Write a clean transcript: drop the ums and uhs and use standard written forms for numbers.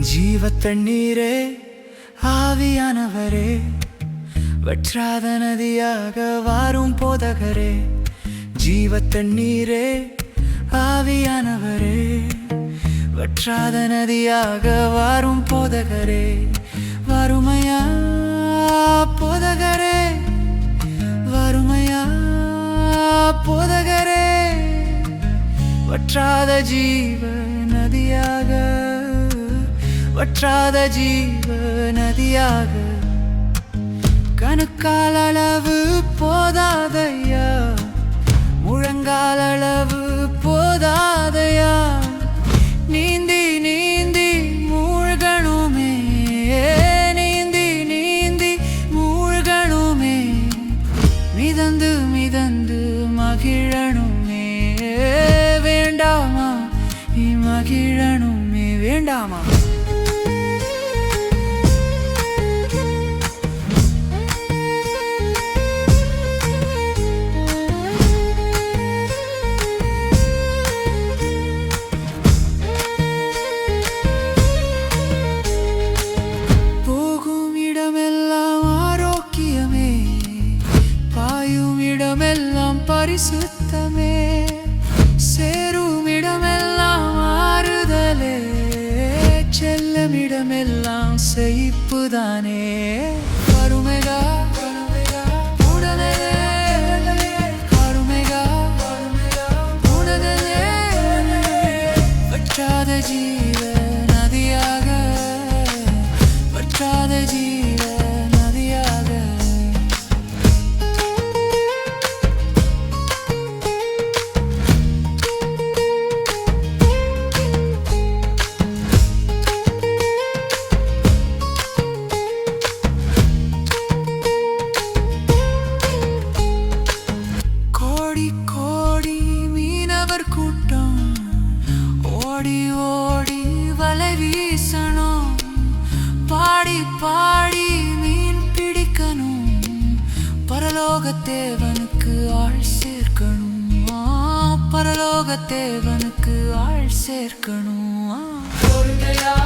ஜீவ தண்ணீரே ஆவியானவரே, வற்றாத நதியாக வாரும் போதகரே. ஜீவ தண்ணீரே ஆவியானவரே, வற்றாத நதியாக வாரும் போதகரே. வறுமையா போதகரே, வறுமையா போதகரே, வற்றாத ஜீவ நதியாக, வற்றாத ஜீவ நதியாக. கணுக்கால் அளவு போதாதையா, முழங்கால் அளவு போதாதையா, நீந்தி நீந்தி மூழ்கணுமே, நீந்தி நீந்தி மூழ்கணுமே, மிதந்து மிதந்து மகிழணுமே. வேண்டாமா நீ மகிழணுமே, வேண்டாமா? போகும் இடமெல்லாம் ஆரோக்கியமே, பாயும் இடமெல்லாம் பரிசுத்தமே, சேரும் இடமெல்லாம் ஆறுதலே, செல்லமிடமெல்லாம் செழிப்புதானே. கருமைகா உடனே, கருமைகா உடனே, வற்றாத ஜீவ நதியாக, வற்றாத ஜீவ நதியாக. கோடி மீனவர் கூட்டம் ஓடி ஓடி வலை வீசணும், பாடி பாடி மீன் பிடிக்கணும், பரலோகத்தேவனுக்கு ஆள் சேர்க்கணும், பரலோகத்தேவனுக்கு ஆள் சேர்க்கணும். பொறுமையா